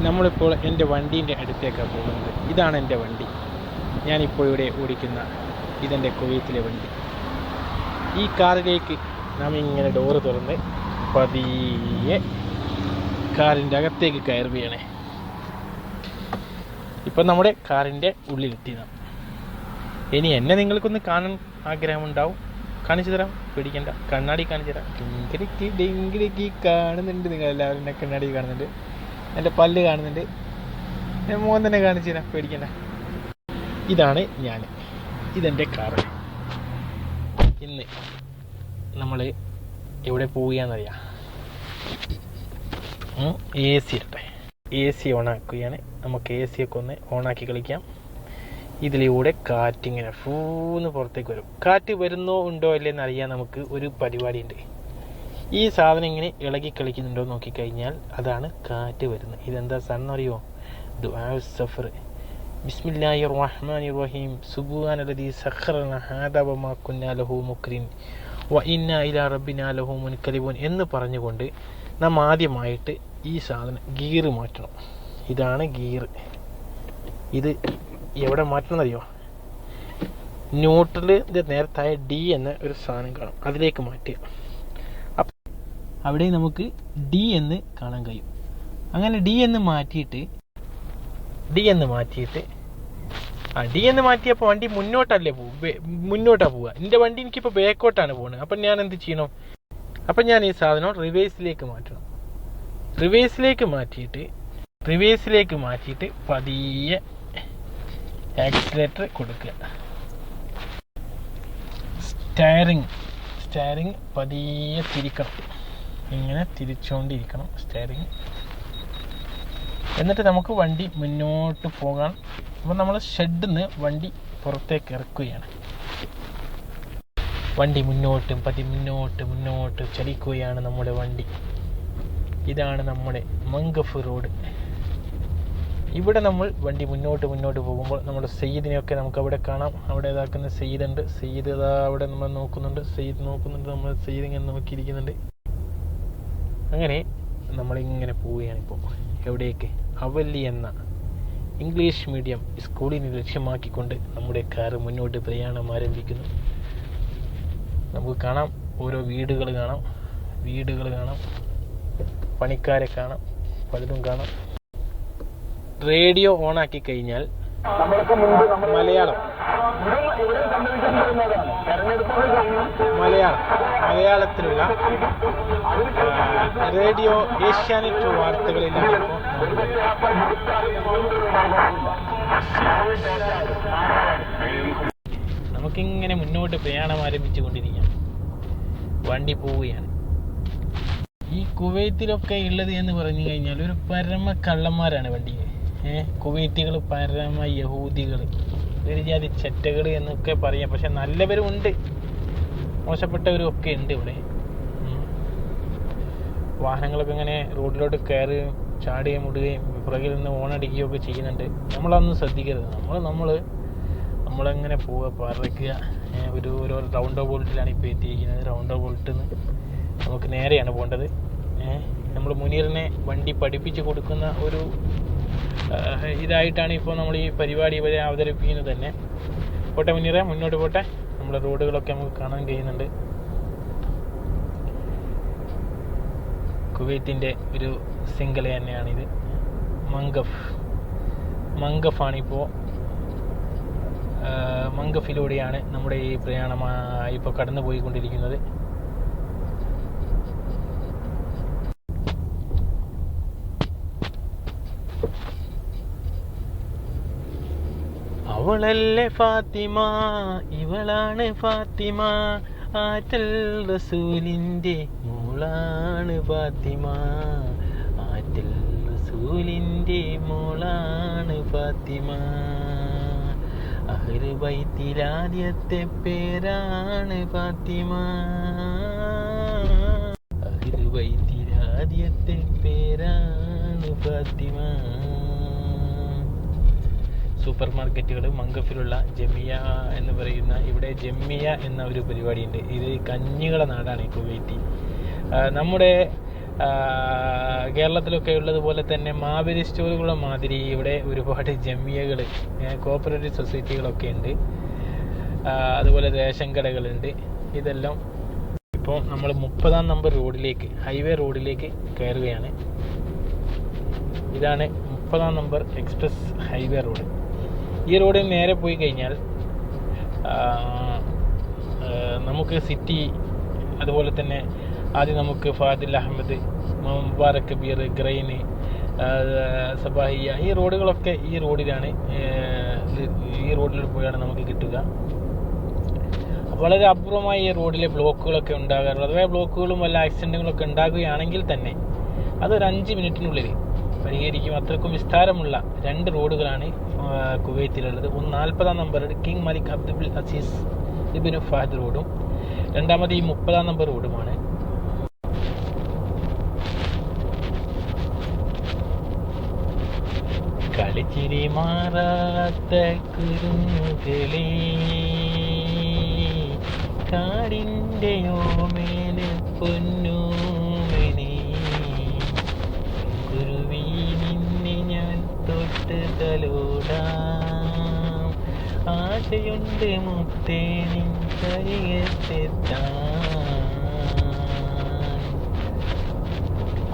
നമ്മളിപ്പോൾ എൻ്റെ വണ്ടീൻ്റെ അടുത്തേക്കാണ് പോകുന്നത്. ഇതാണ് എൻ്റെ വണ്ടി. ഞാനിപ്പോൾ ഇവിടെ ഓടിക്കുന്ന ഇതെൻ്റെ കുവൈത്തിലെ വണ്ടി. ഈ കാറിലേക്ക് നാം ഇങ്ങനെ ഡോറ് തുറന്ന് പതിയെ കാറിൻ്റെ അകത്തേക്ക് കയറുകയാണ്. ഇപ്പം നമ്മുടെ കാറിൻ്റെ ഉള്ളിലെത്തി നാം. ഇനി എന്നെ നിങ്ങൾക്കൊന്ന് കാണാൻ ആഗ്രഹമുണ്ടാവും. കാണിച്ചു തരാം, പേടിക്കണ്ട. കണ്ണാടി കാണിച്ചു തരാം. ഡിങ്കിടിക്ക് കാണുന്നുണ്ട്. നിങ്ങളെല്ലാവരും എന്നെ കണ്ണാടി കാണുന്നുണ്ട്. എൻ്റെ പല്ല് കാണുന്നുണ്ട്. ഞാൻ മോൻ തന്നെ കാണിച്ചു തരാം, പേടിക്കണ്ട. ഇതാണ് ഞാൻ. ഇതെൻ്റെ കാറ്. ഇന്ന് നമ്മൾ എവിടെ പോവുകയെന്നറിയാം. AC ഇട്ടെ. AC ഓണാക്കുകയാണ്. നമുക്ക് AC ഒക്കെ ഒന്ന് ഓണാക്കി കളിക്കാം. ഇതിലൂടെ കാറ്റിങ്ങനെ ഫൂന്ന് പുറത്തേക്ക് വരും. കാറ്റ് വരുന്നോ ഉണ്ടോ അല്ലേന്ന് അറിയാൻ നമുക്ക് ഒരു പരിപാടിയുണ്ട്. ഈ സാധനം ഇങ്ങനെ ഇളകി കളിക്കുന്നുണ്ടോ നോക്കിക്കഴിഞ്ഞാൽ അതാണ് കാറ്റ് വരുന്നത്. ഇതെന്താ സാധനം? ദുആ സഫർ. ബിസ്മില്ലാഹിർ റഹ്മാനിർ റഹീം. സുബ്ഹാനല്ലദീ സഖറന ഹാദാ വമാ കുന്നാ ലഹു മുക്രിൻ വ ഇന്നാ ഇലാ റബ്ബിനാ ലഹു മുൻകലിബൂൻ എന്ന് പറഞ്ഞുകൊണ്ട് നാം ആദ്യമായിട്ട് ഈ സാധനം ഗിയർ മാറ്റണം. ഇതാണ് ഗിയർ. ഇത് എവിടെ മാറ്റണം എന്നറിയോ? ന്യൂട്രലിൻ്റെ നേരത്തായ D എന്ന ഒരു സാധനം കാണും, അതിലേക്ക് മാറ്റുക. അപ്പം അവിടെ നമുക്ക് D എന്ന് കാണാൻ കഴിയും. അങ്ങനെ D എന്ന് മാറ്റിയിട്ട് D എന്ന് മാറ്റിയപ്പോൾ വണ്ടി മുന്നോട്ടാണ് പോവുക. എൻ്റെ വണ്ടി എനിക്കിപ്പോൾ ബാക്കോട്ടാണ് പോകുന്നത്. അപ്പം ഞാൻ എന്ത് ചെയ്യണം? അപ്പം ഞാൻ ഈ സാധനം റിവേഴ്സിലേക്ക് മാറ്റണം. റിവേഴ്സിലേക്ക് മാറ്റിയിട്ട് പതിയെ ആക്സിലേറ്റർ കൊടുക്കുക. സ്റ്റയറിങ് പതിയെ തിരിക്കണം. ഇങ്ങനെ തിരിച്ചുകൊണ്ടിരിക്കണം സ്റ്റയറിങ്. എന്നിട്ട് നമുക്ക് വണ്ടി മുന്നോട്ട് പോകാൻ. അപ്പോൾ നമ്മൾ ഷെഡിൽ നിന്ന് വണ്ടി പുറത്തേക്ക് ഇറക്കുകയാണ്. വണ്ടി മുന്നോട്ട് ചലിക്കുകയാണ് നമ്മുടെ വണ്ടി. ഇതാണ് നമ്മുടെ മംഗഫ് റോഡ്. ഇവിടെ നമ്മൾ വണ്ടി മുന്നോട്ട് പോകുമ്പോൾ നമ്മുടെ സയ്യിദിനെയൊക്കെ നമുക്ക് അവിടെ കാണാം. അവിടെ ഇതാക്കുന്ന സയ്യിദുണ്ട്. സയ്യിദ് ഇതാ അവിടെ നമ്മൾ നോക്കുന്നുണ്ട്. നമ്മൾ സയ്യിദ് ഇങ്ങനെ നോക്കിയിരിക്കുന്നുണ്ട്. അങ്ങനെ നമ്മളിങ്ങനെ പോവുകയാണ്. ഇപ്പോൾ എവിടേക്ക്? അവല്ലി എന്ന ഇംഗ്ലീഷ് മീഡിയം സ്കൂളിനെ ലക്ഷ്യമാക്കിക്കൊണ്ട് നമ്മുടെ കാറ് മുന്നോട്ട് പ്രയാണം ആരംഭിക്കുന്നു. നമുക്ക് കാണാം, ഓരോ വീടുകൾ കാണാം, പണിക്കാരെ കാണാം, പലതും കാണാം. റേഡിയോ ഓണാക്കി കഴിഞ്ഞാൽ മലയാളത്തിലുള്ള റേഡിയോ ഏഷ്യാനെറ്റ് വാർത്തകളിലാണ് നമുക്കിങ്ങനെ മുന്നോട്ട് പ്രയാണം ആരംഭിച്ചുകൊണ്ടിരിക്കാം. വണ്ടി പോവുകയാണ്. ഈ കുവൈത്തിലൊക്കെ ഉള്ളത് എന്ന് പറഞ്ഞു കഴിഞ്ഞാൽ ഒരു പരമ കള്ളന്മാരാണ് വണ്ടികൾ. കുവൈത്തികൾ പരമ യഹൂദികൾ, ഒരു ജാതി ചെറ്റകൾ എന്നൊക്കെ പറയാം. പക്ഷെ നല്ലവരും ഉണ്ട്, മോശപ്പെട്ടവരും ഒക്കെ ഉണ്ട് ഇവിടെ. വാഹനങ്ങളൊക്കെ ഇങ്ങനെ റോഡിലോട്ട് കയറുകയും ചാടുകയും മുടുകയും പുറകിൽ നിന്ന് ഓണടിക്കുകയും ഒക്കെ ചെയ്യുന്നുണ്ട്. നമ്മളതൊന്നും ശ്രദ്ധിക്കരുത്. നമ്മളെങ്ങനെ പോവുക, പറക്കുക. ഒരു റൗണ്ട് ബോൾട്ടിലാണ് ഇപ്പോൾ എത്തിയിരിക്കുന്നത്. റൗണ്ട് ബോൾട്ടിൽ നിന്ന് നമുക്ക് നേരെയാണ് പോകേണ്ടത്. നമ്മൾ മുനീറിനെ വണ്ടി പഠിപ്പിച്ച് കൊടുക്കുന്ന ഒരു ഇതായിട്ടാണ് ഇപ്പോൾ നമ്മൾ ഈ പരിപാടി ഇവരെ അവതരിപ്പിക്കുന്നത് തന്നെ. പോട്ടെ മുനീറെ, മുന്നോട്ട് പോട്ടെ. നമ്മുടെ റോഡുകളൊക്കെ നമുക്ക് കാണാൻ കഴിയുന്നുണ്ട്. കുവൈത്തിൻ്റെ ഒരു സിംഗിൾ തന്നെയാണിത്. മംഗഫാണിപ്പോൾ. മംഗഫിലൂടെയാണ് നമ്മുടെ ഈ പ്രയാണം ഇപ്പോൾ കടന്നു പോയിക്കൊണ്ടിരിക്കുന്നത്. അവളല്ലേ ഫാത്തിമ, ഇവളാണ് ഫാത്തിമ, ആറ്റൽ റസൂലിൻ്റെ മോളാണ് ഫാത്തിമ, ആറ്റൽ റസൂലിൻ്റെ മോളാണ് ഫാത്തിമ. അഹ്ലു ബൈത്തിലാദ്യത്തെ പേരാണ് ഫാത്തിമ, അഹ്ലു ബൈത്തിലാദ്യത്തെ പേരാണ് ഫാത്തിമ. സൂപ്പർ മാർക്കറ്റുകൾ മംഗഫിലുള്ള ജമിയ എന്ന് പറയുന്ന, ഇവിടെ ജമിയ എന്ന ഒരു പരിപാടിയുണ്ട്. ഇത് കഞ്ഞികളുടെ നാടാണ് ഈ കുവൈത്തി. നമ്മുടെ കേരളത്തിലൊക്കെ ഉള്ളതുപോലെ തന്നെ മാവേലി സ്റ്റോറുകളുടെ മാതിരി ഇവിടെ ഒരുപാട് ജമിയകൾ, കോപ്പറേറ്റീവ് സൊസൈറ്റികളൊക്കെ ഉണ്ട്. അതുപോലെ റേഷൻ കടകളുണ്ട്. ഇതെല്ലാം ഇപ്പോൾ നമ്മൾ 30-ാം നമ്പർ റോഡിലേക്ക്, ഹൈവേ റോഡിലേക്ക് കയറുകയാണ്. ഇതാണ് 30-ാം നമ്പർ എക്സ്പ്രസ് ഹൈവേ റോഡ്. ഈ റോഡിൽ നേരെ പോയി കഴിഞ്ഞാൽ നമുക്ക് സിറ്റി, അതുപോലെ തന്നെ ആദ്യം നമുക്ക് ഫാദിൽ അഹമ്മദ്, മുബാറക് കബീർ, ഗ്രൈന്, സബാഹിയ, ഈ റോഡുകളൊക്കെ ഈ റോഡിൽ പോയാണ് നമുക്ക് കിട്ടുക. വളരെ അപൂർവമായി ഈ റോഡിലെ ബ്ലോക്കുകളൊക്കെ ഉണ്ടാകാറുള്ളത്. അഥവാ ബ്ലോക്കുകളും വല്ല ആക്സിഡൻറ്റുകളൊക്കെ ഉണ്ടാകുകയാണെങ്കിൽ തന്നെ അതൊരു 5 മിനിറ്റിനുള്ളിൽ പരിഹരിക്കും. അത്രക്കും വിസ്താരമുള്ള 2 റോഡുകളാണ് കുവൈത്തിലുള്ളത്. ഒന്ന് 40-ാം നമ്പർ കിങ് മലിക് അബ്ദുൽ അസീസ് ഇബ്നു ഫഹദ് റോഡും, രണ്ടാമത് ഈ 30-ാം നമ്പർ റോഡുമാണ്. കളിച്ചിരി മാറാത്ത കുരുന്നുകളെ, കാടിൻ്റെ ഓമേന് പൊന്നൂമനെ, കുരുവി നിന്നെ ഞാൻ തൊട്ട് തലോടാം, ആശയുണ്ട് മുത്തേ നിൻ കരികത്തെത്താൻ,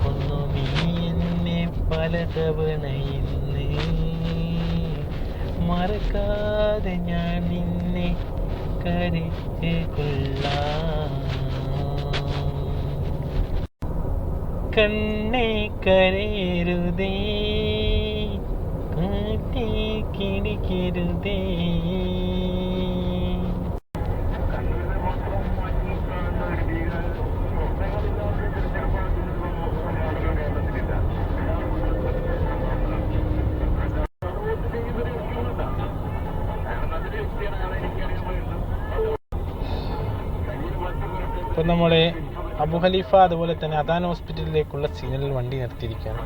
കൊന്നു നീ എന്നെ പല തവണ ഇന്ന്, മറക്കാതെ ഞാൻ നിന്നെ കരിച്ച് കൊള്ളാം, കണ്ണേ കരയരുതേ, കാറ്റേ കിണിക്കരുതേ. ഇപ്പം നമ്മളെ അബു ഖലീഫ അതുപോലെ തന്നെ അദാൻ ഹോസ്പിറ്റലിലേക്കുള്ള സിഗ്നലിൽ വണ്ടി നിർത്തിയിരിക്കുകയാണ്.